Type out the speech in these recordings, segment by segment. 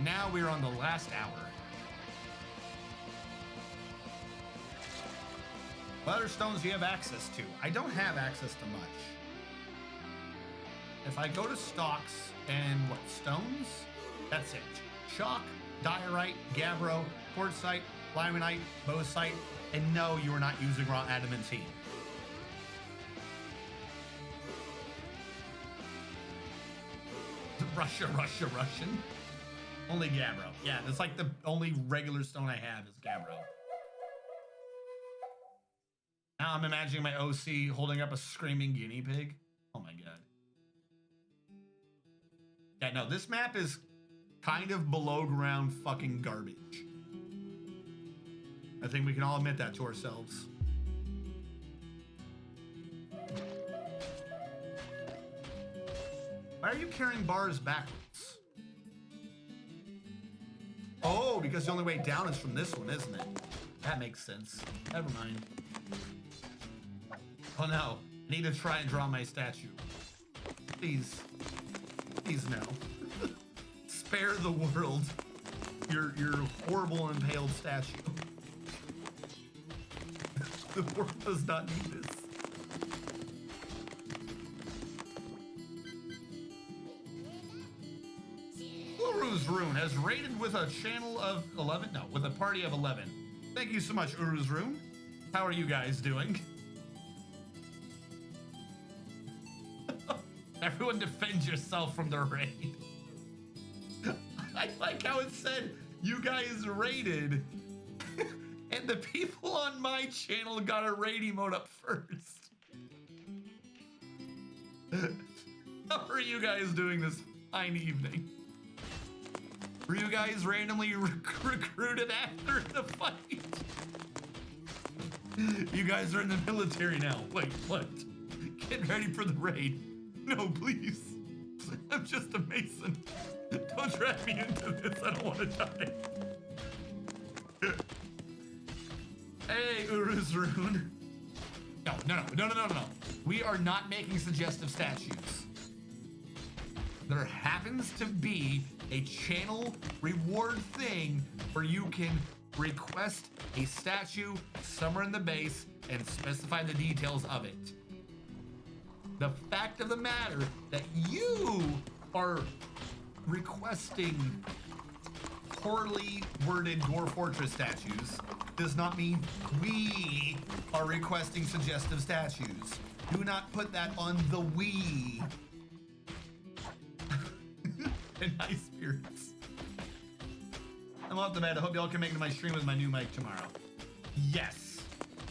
And now we're on the last hour. What other stones do you have access to? I don't have access to much. If I go to stocks and what, stones? That's it. Chalk, diorite, gabbro, quartzite, limonite, bauxite, and no, you are not using raw adamantine. Russian. Only gabbro. Yeah, that's like the only regular stone I have is gabbro. Now I'm imagining my OC holding up a screaming guinea pig. Oh my god. Yeah, no, this map is kind of below ground fucking garbage. I think we can all admit that to ourselves. Why are you carrying bars backwards? Oh, because the only way down is from this one, isn't it? That makes sense. Never mind. Oh no, I need to try and draw my statue. Please. Please no. Spare the world your horrible impaled statue. The world does not need this. Uru's Rune has raided with a channel of 11? No, with a party of 11. Thank you so much, Uru's Rune. How are you guys doing? Everyone defend yourself from the raid. I like how it said you guys raided and the people on my channel got a raid emote up first. How are you guys doing this fine evening? Were you guys randomly recruited after the fight? You guys are in the military now. Wait, what? Get ready for the raid. No, please. I'm just a mason. Don't drag me into this. I don't want to die. Hey, Uru's Rune. No. We are not making suggestive statues. There happens to be a channel reward thing where you can request a statue somewhere in the base and specify the details of it. The fact of the matter that you are requesting poorly worded Dwarf Fortress statues does not mean we are requesting suggestive statues. Do not put that on the we. In high spirits. I'm off the bed. I hope y'all can make it to my stream with my new mic tomorrow. Yes.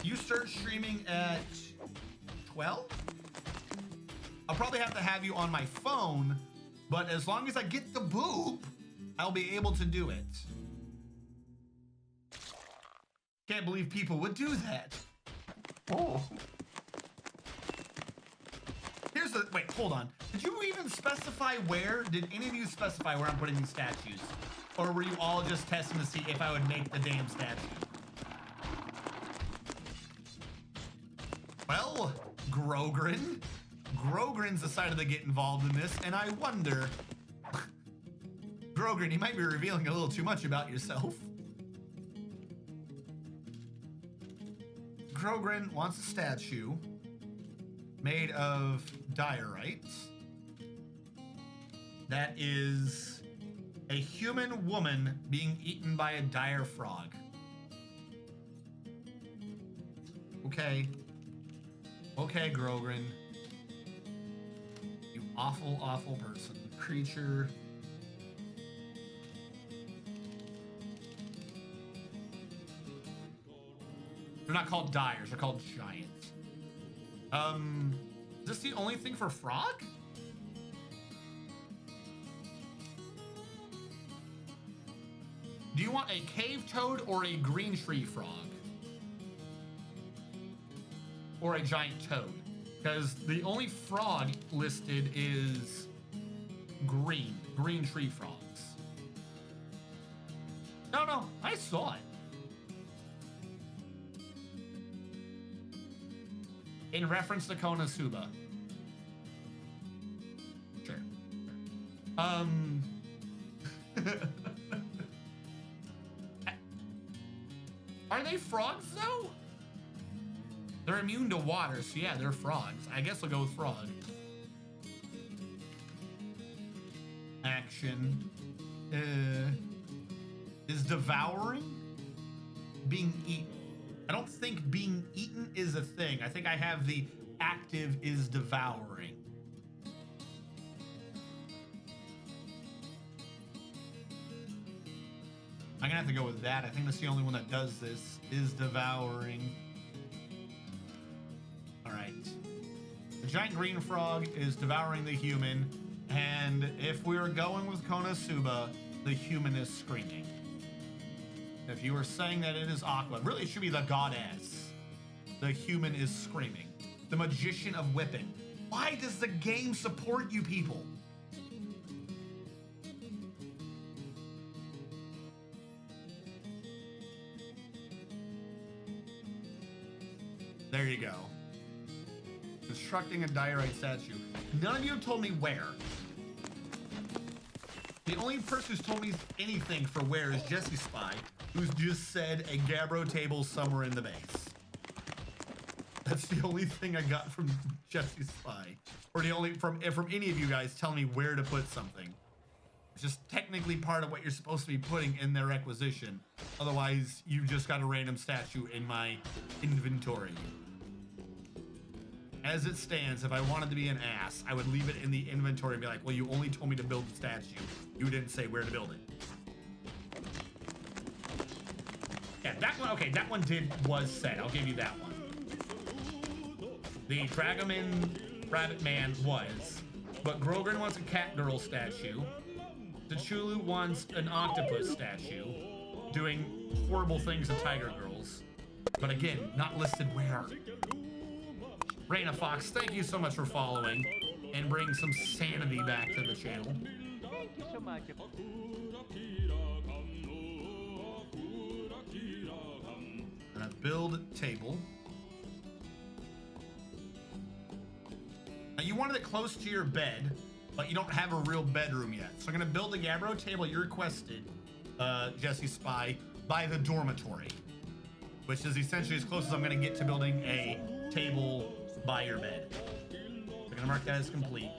You start streaming at 12? I'll probably have to have you on my phone, but as long as I get the boop, I'll be able to do it. Can't believe people would do that. Oh. Here's the, wait, hold on. Did you even specify where? Did any of you specify where I'm putting these statues? Or were you all just testing to see if I would make the damn statue? Well, Grogrin. Grogrin's decided to get involved in this, and I wonder... Grogrin, you might be revealing a little too much about yourself. Grogrin wants a statue made of diorite that is a human woman being eaten by a dire frog. Okay. Okay, Grogrin. You awful, awful person. Creature. They're not called dyers, they're called giants. Is this the only thing for frog? Do you want a cave toad or a green tree frog? Or a giant toad? Because the only frog listed is green tree frogs. No, I saw it. In reference to Konosuba. Sure. Are they frogs, though? They're immune to water, so yeah, they're frogs. I guess I'll go with frog. Action. Is devouring? Being eaten. I don't think being eaten is a thing. I think I have the active is devouring. I'm gonna have to go with that. I think that's the only one that does this, is devouring. All right. The giant green frog is devouring the human, and if we were going with Konosuba, the human is screaming. If you were saying that it is Aqua, really it should be the goddess. The human is screaming. The magician of whipping. Why does the game support you people? There you go. Constructing a diorite statue. None of you have told me where. The only person who's told me anything for where is Jesse Spy, who's just said a Gabbro table somewhere in the base. That's the only thing I got from Jesse Spy. Or the only from any of you guys telling me where to put something. It's just technically part of what you're supposed to be putting in their requisition. Otherwise, you just got a random statue in my inventory. As it stands, if I wanted to be an ass, I would leave it in the inventory and be like, well, you only told me to build the statue. You didn't say where to build it. Yeah, that one, okay, that one was said. I'll give you that one. The Dragoman Rabbit Man was. But Grogran wants a cat girl statue. Tachulu wants an octopus statue. Doing horrible things to tiger girls. But again, not listed where. Raina Fox, thank you so much for following and bringing some sanity back to the channel. Thank you so much. And a build table. Now you wanted it close to your bed, but you don't have a real bedroom yet. So I'm gonna build the Gabbro table you requested, Jesse Spy, by the dormitory, which is essentially as close as I'm gonna get to building a table by your bed. We're gonna mark that as complete.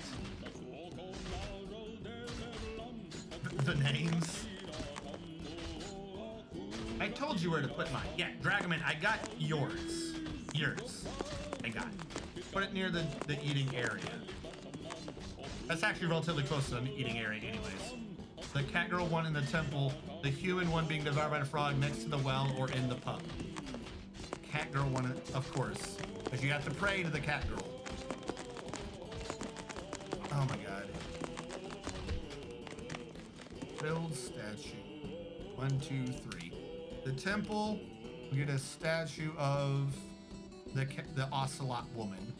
The names. I told you where to put mine. Yeah, Dragoman, I got yours. Yours. I got it. Put it near the eating area. That's actually relatively close to the eating area anyways. The cat girl one in the temple, the human one being devoured by the frog next to the well or in the pub. Cat girl one, of course. Because you have to pray to the cat girl. Oh my god. Build statue. 1, 2, 3. The temple, we get a statue of the ocelot woman.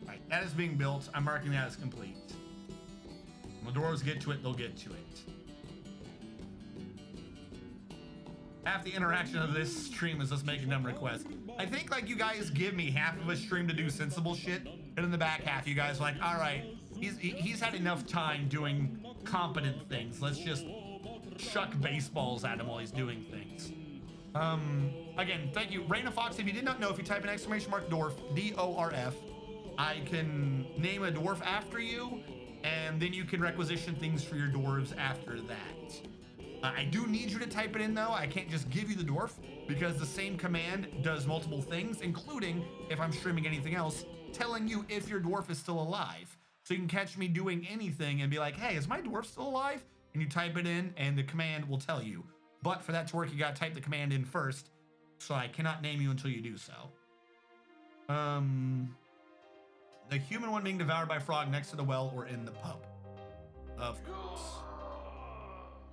Alright, that is being built. I'm marking that as complete. When the dwarves get to it, they'll get to it. Half the interaction of this stream is us making them requests. I think like you guys give me half of a stream to do sensible shit, and in the back half you guys are like, all right, he's had enough time doing competent things. Let's just chuck baseballs at him while he's doing things. Again, thank you. Raina Fox, if you did not know, if you type in !Dwarf, D-O-R-F, I can name a dwarf after you, and then you can requisition things for your dwarves after that. I do need you to type it in though. I can't just give you the dwarf because the same command does multiple things, including, if I'm streaming anything else, telling you if your dwarf is still alive. So you can catch me doing anything and be like, hey, is my dwarf still alive? And you type it in and the command will tell you. But for that to work, you gotta type the command in first. So I cannot name you until you do so. The human one being devoured by frog next to the well or in the pub. Of course.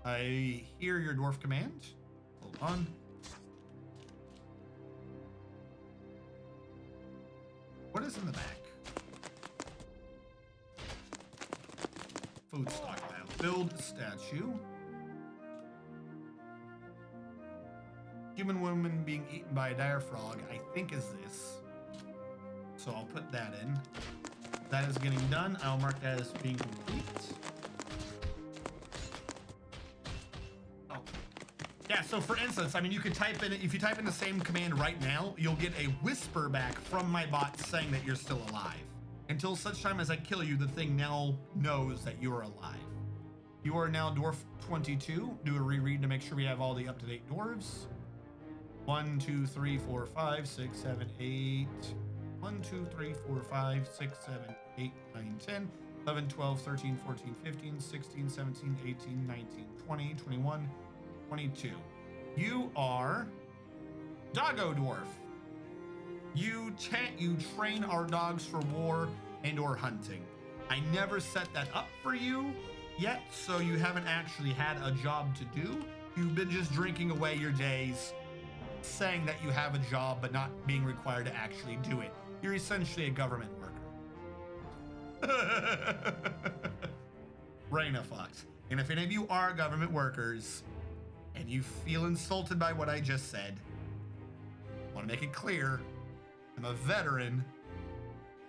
I hear your dwarf command. Hold on. What is in the back? Food stockpile. Build statue. Human woman being eaten by a dire frog, I think is this. So I'll put that in. That is getting done. I'll mark that as being complete. Oh. Yeah, so for instance, I mean, you could type in, if you type in the same command right now, you'll get a whisper back from my bot saying that you're still alive. Until such time as I kill you, the thing now knows that you are alive. You are now Dwarf 22. Do a reread to make sure we have all the up-to-date dwarves. 1, 2, 3, 4, 5, 6, 7, 8. 1, 2, 3, 4, 5, 6, 7, 8, 9, 10, 11, 12, 13, 14, 15, 16, 17, 18, 19, 20, 21, 22. You are Doggo Dwarf. You train our dogs for war and or hunting. I never set that up for you yet, so you haven't actually had a job to do. You've been just drinking away your days, saying that you have a job, but not being required to actually do it. You're essentially a government worker. Raina Fox. And if any of you are government workers and you feel insulted by what I just said, I want to make it clear, I'm a veteran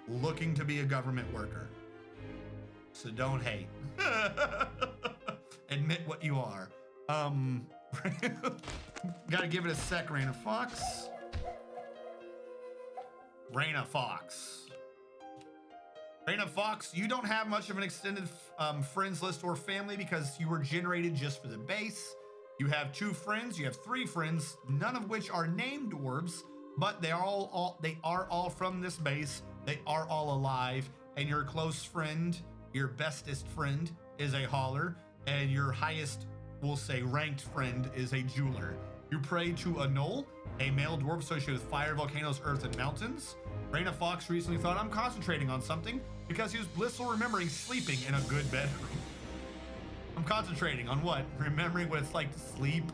looking to be a government worker. So don't hate. Admit what you are. Gotta give it a sec, Raina Fox. Raina Fox. Raina Fox, you don't have much of an extended friends list or family because you were generated just for the base. You have 2 friends, you have 3 friends, none of which are named dwarves, but they are all from this base. They are all alive, and your close friend, your bestest friend, is a hauler, and your highest, we'll say, ranked friend is a jeweler. You pray to Anol, a male dwarf associated with fire, volcanoes, earth, and mountains. Raina Fox recently thought, I'm concentrating on something because he was blissful remembering sleeping in a good bedroom. I'm concentrating on what? Remembering what it's like to sleep.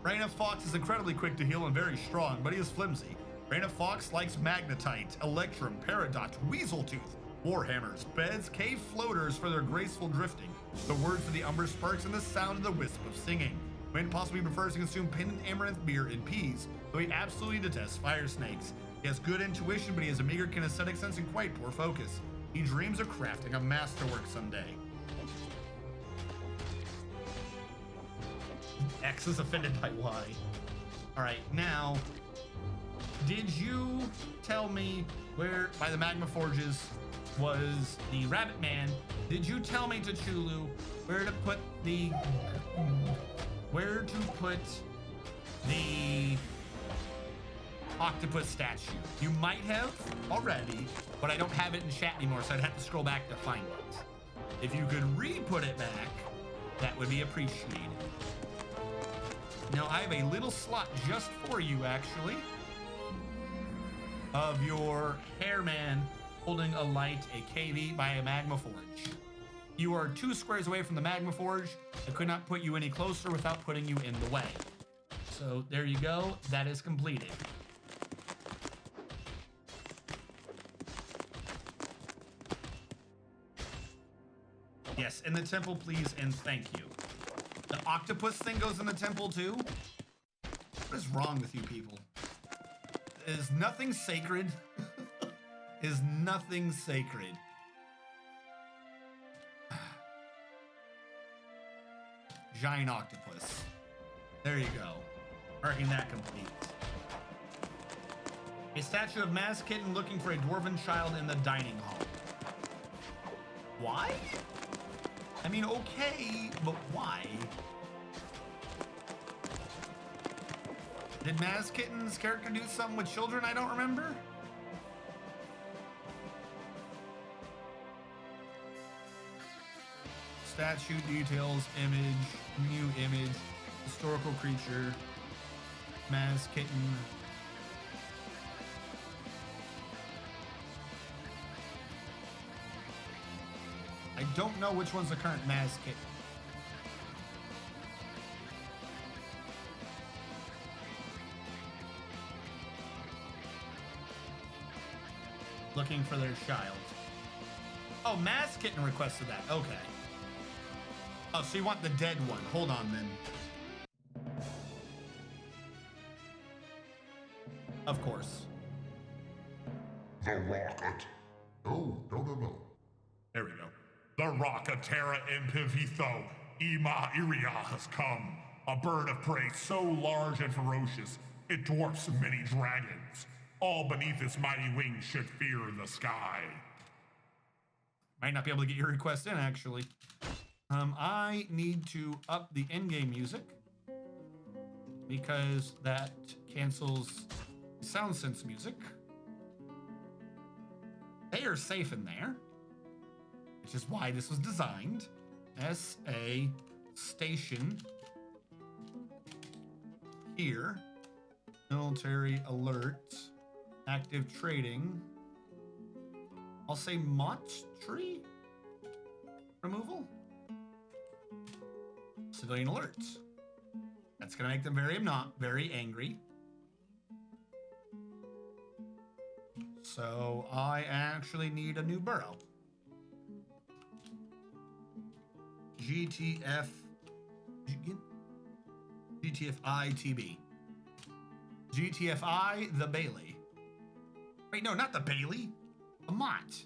Raina Fox is incredibly quick to heal and very strong, but he is flimsy. Raina Fox likes magnetite, electrum, peridot, weaseltooth, warhammers, beds, cave floaters for their graceful drifting, the word for the umber sparks, and the sound of the wisp of singing. When possibly prefers to consume pendant amaranth beer and peas, though he absolutely detests fire snakes. He has good intuition, but he has a meager kinesthetic sense and quite poor focus. He dreams of crafting a masterwork someday. X is offended by Y. Alright, now, did you tell me where, by the Magma Forges, was the Rabbit Man? Did you tell me, Tachulu, where to put the octopus statue? You might have already, but I don't have it in chat anymore, so I'd have to scroll back to find it. If you could re-put it back, that would be appreciated. Now, I have a little slot just for you, actually, of your Hairman holding a light, a KV by a Magma Forge. You are 2 squares away from the Magma Forge. I could not put you any closer without putting you in the way. So there you go. That is completed. Yes, in the temple, please, and thank you. The octopus thing goes in the temple, too? What is wrong with you people? Is nothing sacred? Is nothing sacred? Giant octopus. There you go. Marking that complete. A statue of Mass Kitten looking for a dwarven child in the dining hall. Why? I mean, okay, but why? Did Maz Kitten's character do something with children I don't remember? Statue details, image, new image, historical creature, Maz Kitten. I don't know which one's the current Maz Kitten. Looking for their child. Oh, Maz Kitten requested that. Okay. Oh, so you want the dead one. Hold on, then. Of course. The rocket. No. There we go. The Rockatera Impivitho Iria has come, a bird of prey so large and ferocious it dwarfs many dragons. All beneath its mighty wings should fear the sky. Might not be able to get your request in, actually. I need to up the endgame music because that cancels sound sense music. They are safe in there, which is why this was designed as a station here. Military alert, active trading. I'll say Mott tree removal. Civilian alerts. That's gonna make them very angry. So I actually need a new borough. GTFI-TB. GTFI the Bailey. Wait, no, not the Bailey. The Mott.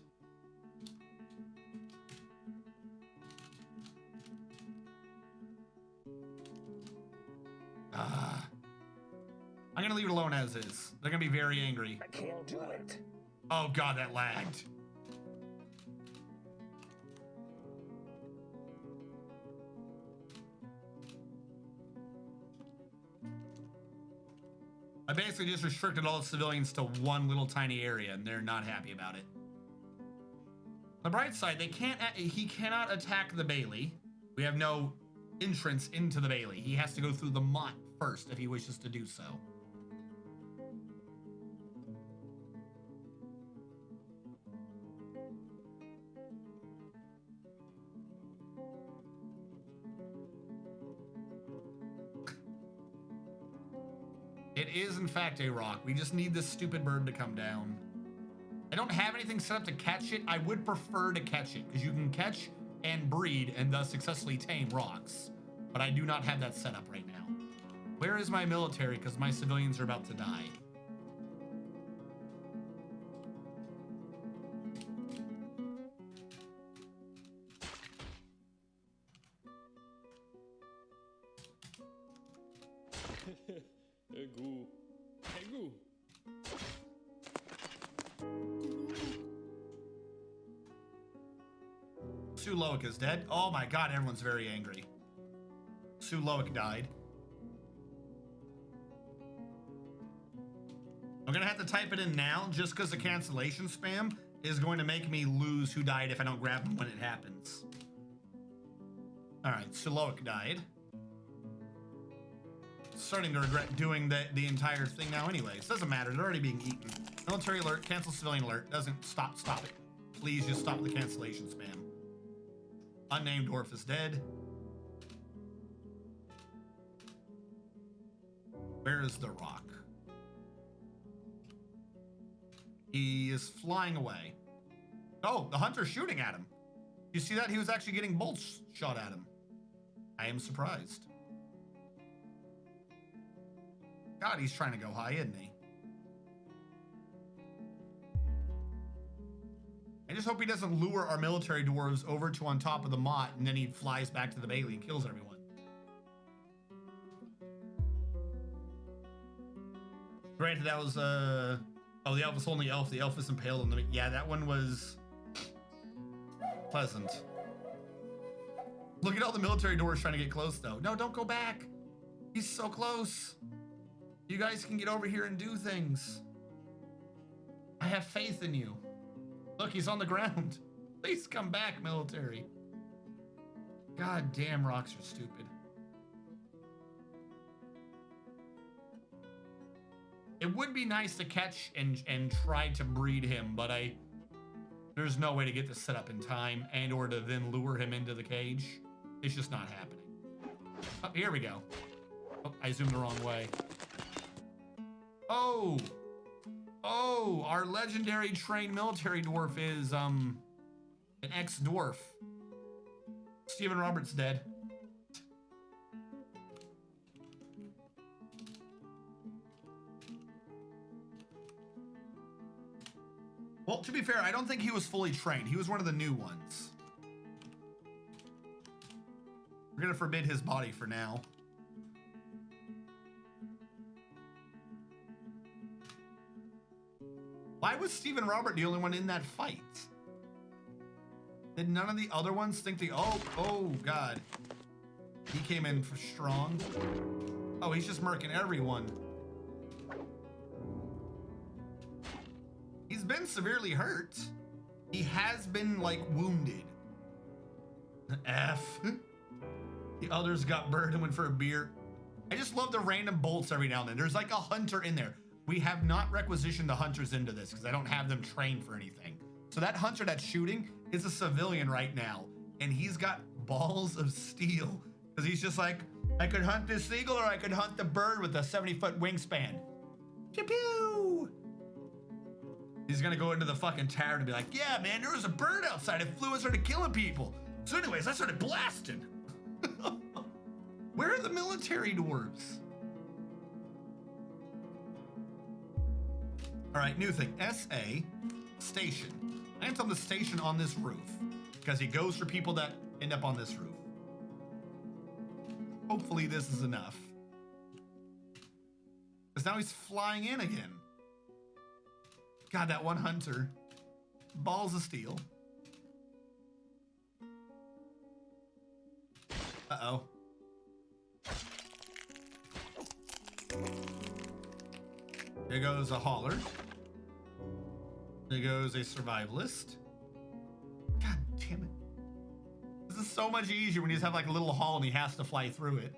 I'm gonna leave it alone as is. They're gonna be very angry. I can't do it. Oh god, that lagged. I basically just restricted all the civilians to one little tiny area, and they're not happy about it. On the bright side, he cannot attack the Bailey. We have no entrance into the Bailey. He has to go through the Mott first if he wishes to do so. It is, in fact, a rock. We just need this stupid bird to come down. I don't have anything set up to catch it. I would prefer to catch it, because you can catch and breed and thus successfully tame rocks. But I do not have that set up right now. Where is my military? Because my civilians are about to die. Sue Loic is dead. Oh my god, everyone's very angry. Sue Loic died. I'm gonna have to type it in now just because the cancellation spam is going to make me lose who died if I don't grab them when it happens. Alright, Sue Loic died. Starting to regret doing the entire thing now anyways. Doesn't matter, they're already being eaten. Military alert, cancel civilian alert. Doesn't stop it. Please just stop the cancellation spam. Unnamed Dwarf is dead. Where is the rock? He is flying away. Oh, the hunter's shooting at him. You see that? He was actually getting bolts shot at him. I am surprised. God, he's trying to go high, isn't he? I just hope he doesn't lure our military dwarves over to on top of the Mott and then he flies back to the Bailey and kills everyone. Granted, that was, oh, the elf is only elf. The elf is impaled on the... Yeah, that one was pleasant. Look at all the military dwarves trying to get close, though. No, don't go back. He's so close. You guys can get over here and do things. I have faith in you. Look, he's on the ground. Please come back, military. God damn, rocks are stupid. It would be nice to catch and try to breed him, but there's no way to get this set up in time and or to then lure him into the cage. It's just not happening. Oh, here we go. Oh, I zoomed the wrong way. Oh, our legendary trained military dwarf is an ex-dwarf. Stephen Roberts dead. Well, to be fair, I don't think he was fully trained. He was one of the new ones. We're gonna forbid his body for now. Why was Stephen Robert the only one in that fight? Did none of the other ones think oh God. He came in for strong. Oh, he's just murking everyone. He's been severely hurt. He has been, like, wounded. F. The others got burned and went for a beer. I just love the random bolts every now and then. There's like a hunter in there. We have not requisitioned the hunters into this because I don't have them trained for anything. So that hunter that's shooting is a civilian right now. And he's got balls of steel. Because he's just like, I could hunt this eagle or I could hunt the bird with a 70-foot wingspan. Pew pew! He's gonna go into the fucking tavern and be like, yeah, man, there was a bird outside. It flew and started killing people. So anyways, I started blasting. Where are the military dwarves? All right, new thing. SA, station. I am on the station on this roof because he goes for people that end up on this roof. Hopefully this is enough. Because now he's flying in again. God, that one hunter. Balls of steel. Uh-oh. There goes a hauler. There goes a survivalist. God damn it. This is so much easier when you just have like a little haul and he has to fly through it.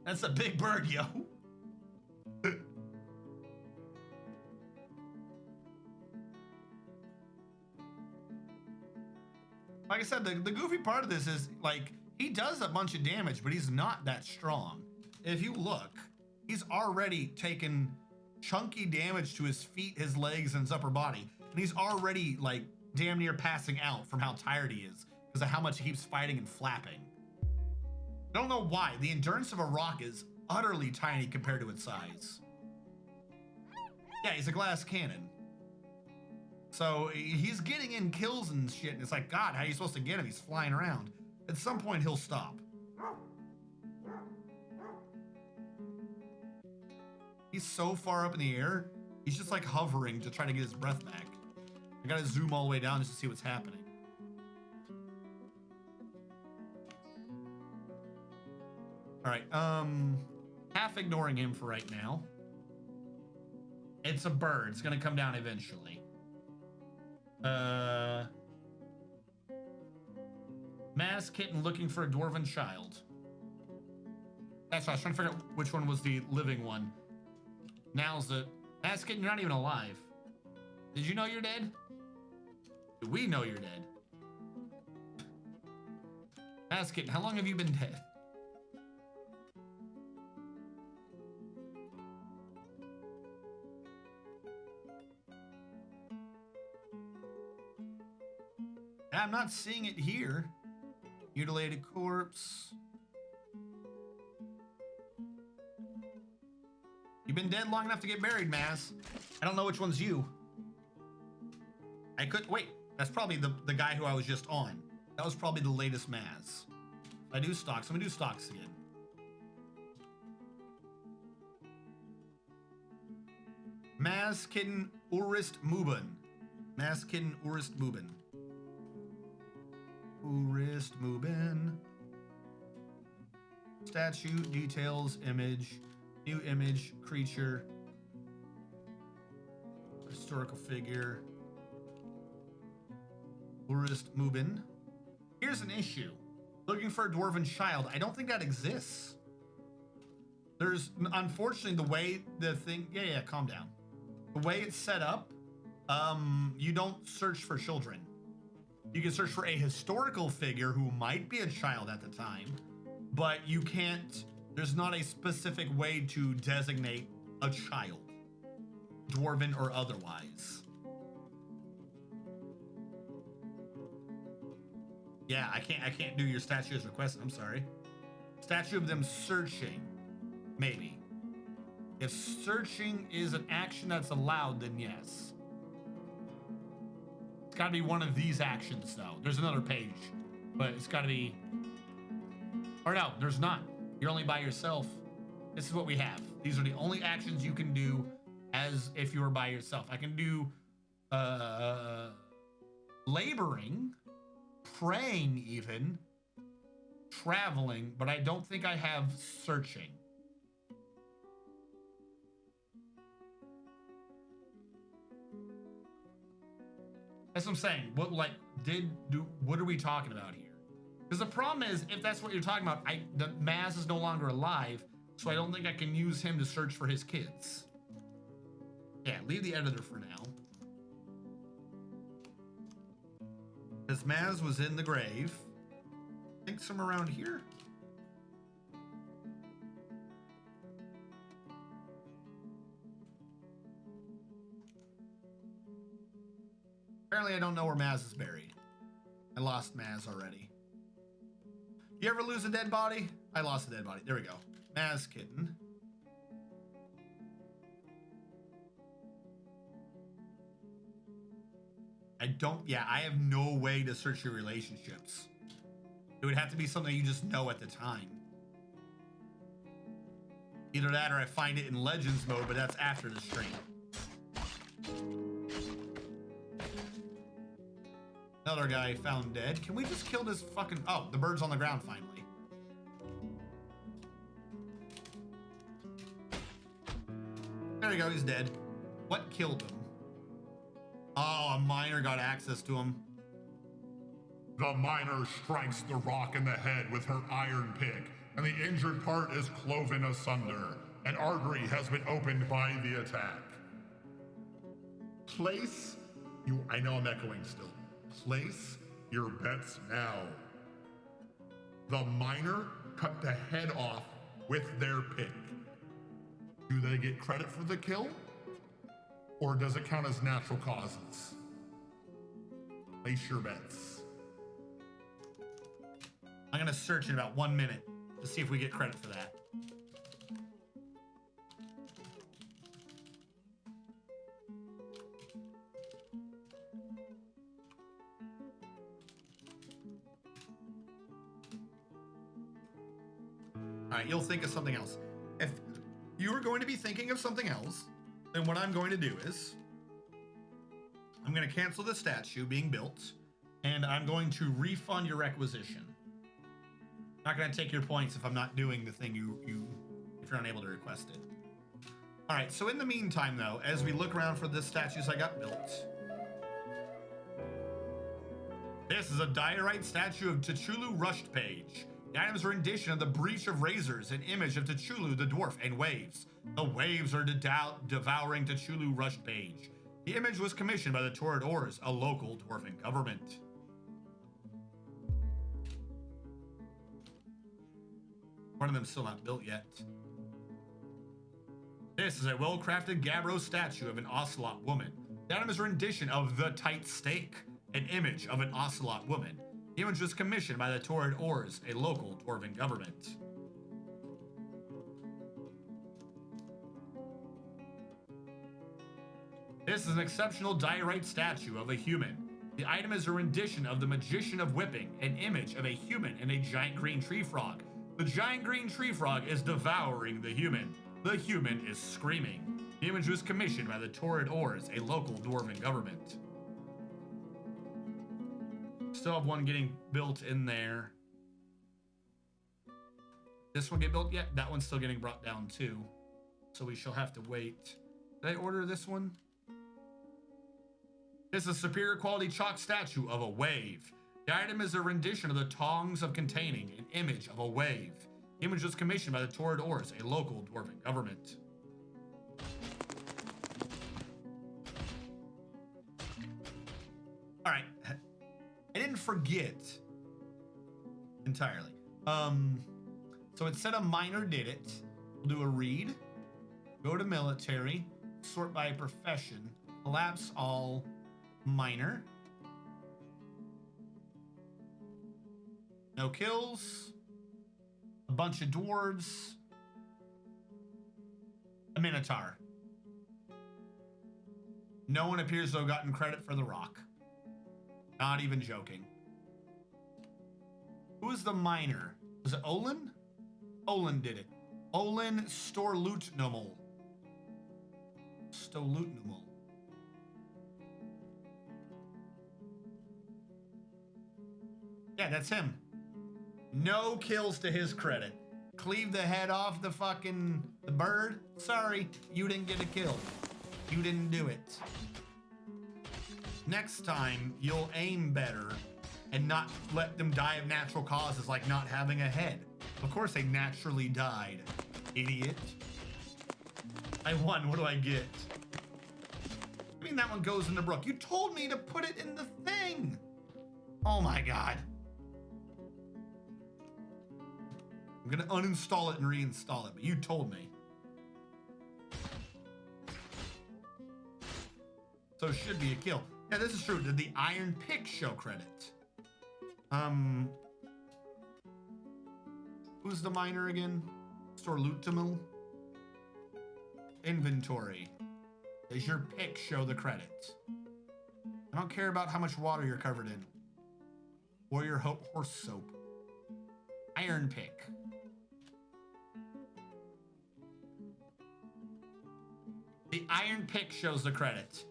That's a big bird, yo. Like I said, the goofy part of this is, like, he does a bunch of damage, but he's not that strong. If you look, he's already taken chunky damage to his feet, his legs, and his upper body. And he's already, like, damn near passing out from how tired he is because of how much he keeps fighting and flapping. I don't know why. The endurance of a rock is utterly tiny compared to its size. Yeah, he's a glass cannon. So he's getting in kills and shit, and it's like, God, how are you supposed to get him? He's flying around. At some point, he'll stop. He's so far up in the air, he's just like hovering to try to get his breath back. I gotta zoom all the way down just to see what's happening. All right, half ignoring him for right now. It's a bird. It's gonna come down eventually. Masked kitten looking for a dwarven child. That's why I was trying to figure out which one was the living one. Now's the masked kitten. You're not even alive. Did you know you're dead? Do we know you're dead? Masked kitten, how long have you been dead? I'm not seeing it here. Mutilated corpse. You've been dead long enough to get buried, Maz. I don't know which one's you. I could wait. That's probably the guy who I was just on. That was probably the latest Maz. I do stocks. I'm gonna do stocks again. Maz Kitten Urist Muben. Maz Kitten Urist Muben. Urist Muben. Statue, details, image, new image, creature, historical figure. Urist Muben. Here's an issue. Looking for a dwarven child. I don't think that exists. There's, unfortunately, the way the thing, yeah, calm down. The way it's set up, you don't search for children. You can search for a historical figure who might be a child at the time, but you can't, there's not a specific way to designate a child, dwarven or otherwise. Yeah, I can't do your statue as requested. I'm sorry. Statue of them searching, maybe. If searching is an action that's allowed, then yes. It's got to be one of these actions, though. There's another page, but it's got to be... Or no, there's not. You're only by yourself. This is what we have. These are the only actions you can do as if you were by yourself. I can do laboring, praying even, traveling, but I don't think I have searching. That's what I'm saying. What are we talking about here? Because the problem is, if that's what you're talking about, the Maz is no longer alive, so I don't think I can use him to search for his kids. Yeah, leave the editor for now. Because Maz was in the grave. I think somewhere around here. Apparently I don't know where Maz is buried. I lost Maz already. You ever lose a dead body? I lost a dead body. There we go. Maz kitten. I have no way to search your relationships. It would have to be something you just know at the time. Either that or I find it in Legends mode, but that's after the stream. Another guy found dead. Can we just kill this fucking... Oh, the bird's on the ground finally. There we go, he's dead. What killed him? Oh, a miner got access to him. The miner strikes the rock in the head with her iron pick, and the injured part is cloven asunder. An artery has been opened by the attack. Place you... I know I'm echoing still. Place your bets now. The miner cut the head off with their pick. Do they get credit for the kill? Or does it count as natural causes? Place your bets. I'm gonna search in about 1 minute to see if we get credit for that. All right, you'll think of something else. If you are going to be thinking of something else, then what I'm going to do is I'm going to cancel the statue being built, and I'm going to refund your requisition. I'm not going to take your points if I'm not doing the thing if you're unable to request it. All right, so in the meantime, though, as we look around for the statues I got built, this is a diorite statue of T'Chulu Rushed Page. The items are a rendition of the Breach of Razors, an image of T'Chulu the Dwarf and waves. The waves are devouring T'Chulu Rushed Page. The image was commissioned by the Torrid Oars, a local dwarven government. One of them's still not built yet. This is a well-crafted Gabbro statue of an ocelot woman. The item is a rendition of the Tight Stake, an image of an ocelot woman. The image was commissioned by the Torrid Oars, a local dwarven government. This is an exceptional diorite statue of a human. The item is a rendition of the Magician of Whipping, an image of a human and a giant green tree frog. The giant green tree frog is devouring the human. The human is screaming. The image was commissioned by the Torrid Oars, a local dwarven government. Still have one getting built in there. This one get built yet? That one's still getting brought down too. So we shall have to wait. Did I order this one? This is a superior quality chalk statue of a wave. The item is a rendition of the Tongs of Containing, an image of a wave. The image was commissioned by the Torrid Oars, a local dwarven government. All right. I didn't forget entirely. So it said a miner did it. We'll do a read. Go to military. Sort by profession. Collapse all miner. No kills. A bunch of dwarves. A minotaur. No one appears to have gotten credit for the rock. Not even joking. Who is the miner? Was it Olin? Olin did it. Olin Storlutnumal. Stolutnumal. Yeah, that's him. No kills to his credit. Cleave the head off the bird. Sorry, you didn't get a kill. You didn't do it. Next time, you'll aim better and not let them die of natural causes like not having a head. Of course they naturally died, idiot. I won, what do I get? I mean, that one goes in the brook. You told me to put it in the thing. Oh my God. I'm gonna uninstall it and reinstall it, but you told me. So it should be a kill. Yeah, this is true. Did the iron pick show credit? Who's the miner again? Storlutamill? Inventory. Does your pick show the credit? I don't care about how much water you're covered in. Or your horse soap. Iron pick. The iron pick shows the credit.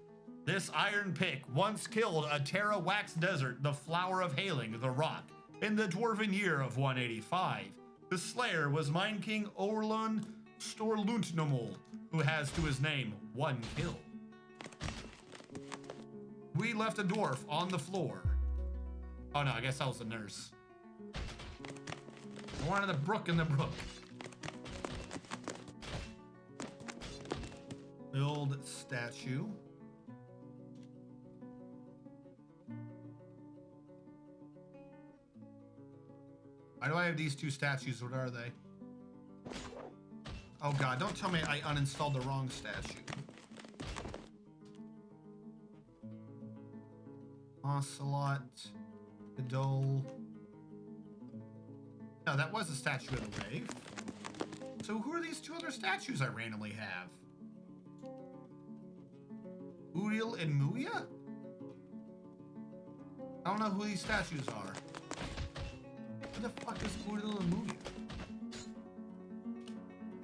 This iron pick once killed a Terra Wax Desert, the Flower of Hailing, the Rock, in the Dwarven year of 185. The slayer was Mine King Orlun Storluntnumul, who has to his name 1 kill. We left a dwarf on the floor. Oh no, I guess I was the nurse. I wanted the brook in the brook. Build statue. Why do I have these 2 statues? What are they? Oh God, don't tell me I uninstalled the wrong statue. Ocelot. Gadol. No, that was a statue of the wave. So who are these 2 other statues I randomly have? Udil and Muya? I don't know who these statues are. Who the fuck is Udil and Muya?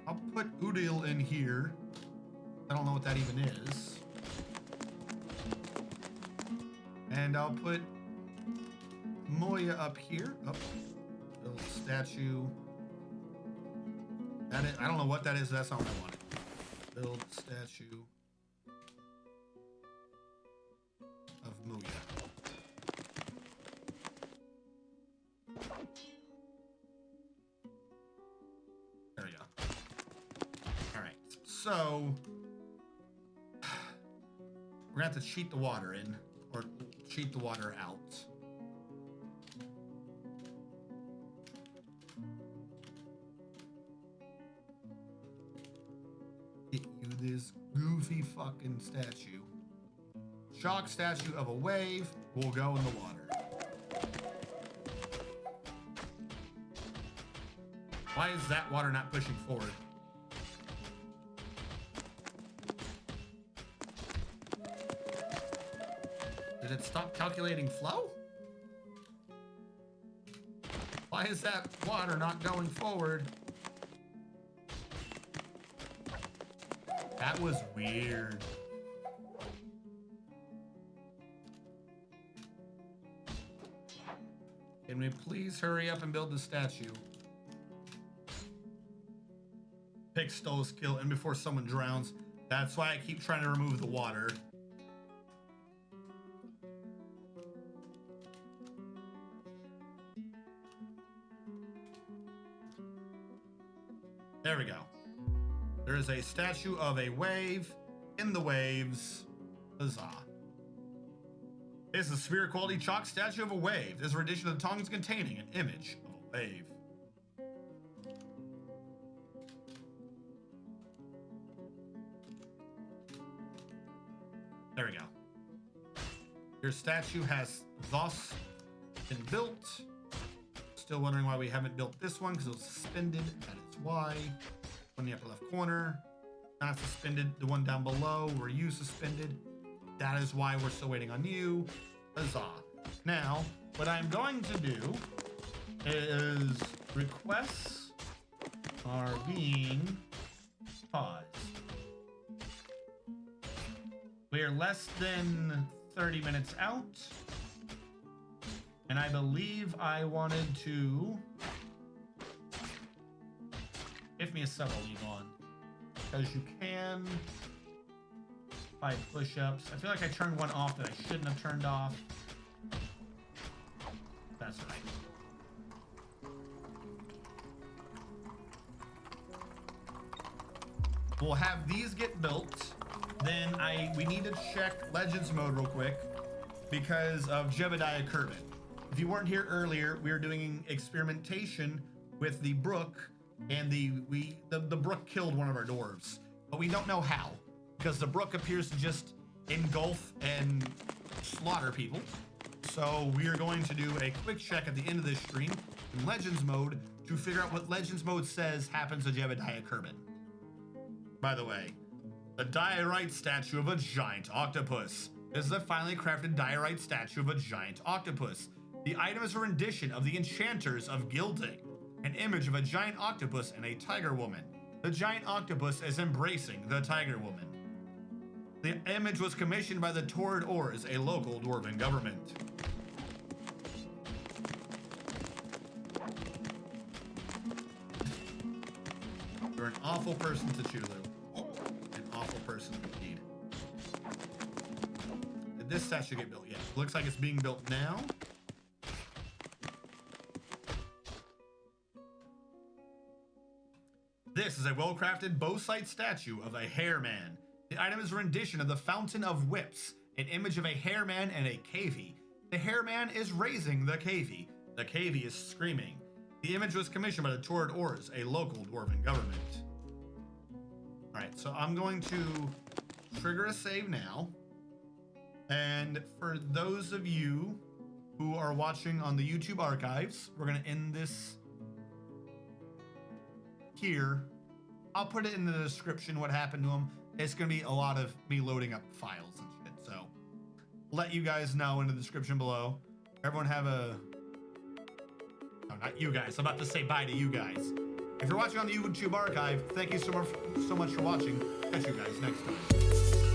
I'll put Udil in here. I don't know what that even is. And I'll put Moya up here. Oh, little statue. That is, I don't know what that is. That's not what I wanted. Build statue of Muya. There we go. All right. So we're gonna have to cheat the water in, or cheat the water out. Get you this goofy fucking statue. Shock statue of a wave will go in the water. Why is that water not pushing forward? Did it stop calculating flow? Why is that water not going forward? That was weird. Can we please hurry up and build the statue? Pick stole his kill and before someone drowns. That's why I keep trying to remove the water. There we go. There is a statue of a wave in the waves. Huzzah. It's a sphere quality chalk statue of a wave. This rendition of the tongues containing an image of a wave. There we go. Your statue has thus been built. Still wondering why we haven't built this one, because it was suspended. That is why. On the upper left corner. Not suspended. The one down below were you suspended. That is why we're still waiting on you. Huzzah. Now, what I'm going to do is requests are being paused. We are less than 30 minutes out. And I believe I wanted to... Give me a sub, I'll leave on. Because you can... 5 push-ups. I feel like I turned one off that I shouldn't have turned off. That's right. We'll have these get built. Then we need to check Legends mode real quick because of Jebediah Kerbin. If you weren't here earlier, we were doing experimentation with the brook, and the brook killed one of our dwarves, but we don't know how because the brook appears to just engulf and slaughter people. So we are going to do a quick check at the end of this stream in Legends mode to figure out what Legends mode says happens to Jebediah Kerbin. By the way, the diorite statue of a giant octopus. This is a finely crafted diorite statue of a giant octopus. The item is a rendition of the Enchanters of Gilding, an image of a giant octopus and a tiger woman. The giant octopus is embracing the tiger woman. The image was commissioned by the Torrid Oars, a local dwarven government. You're an awful person, Tachulu. An awful person indeed. Did this statue get built yet? Looks like it's being built now. This is a well-crafted bow-sight statue of a hairman. The item is a rendition of the Fountain of Whips, an image of a hairman and a cavey. The hairman is raising the cavey. The cavey is screaming. The image was commissioned by the Torrid Oars, a local dwarven government. Alright, so I'm going to trigger a save now. And for those of you who are watching on the YouTube archives, we're going to end this here. I'll put it in the description what happened to him. It's going to be a lot of me loading up files and shit. So let you guys know in the description below. Everyone have a... No, not you guys. I'm about to say bye to you guys. If you're watching on the YouTube archive, thank you so much for watching. Catch you guys next time.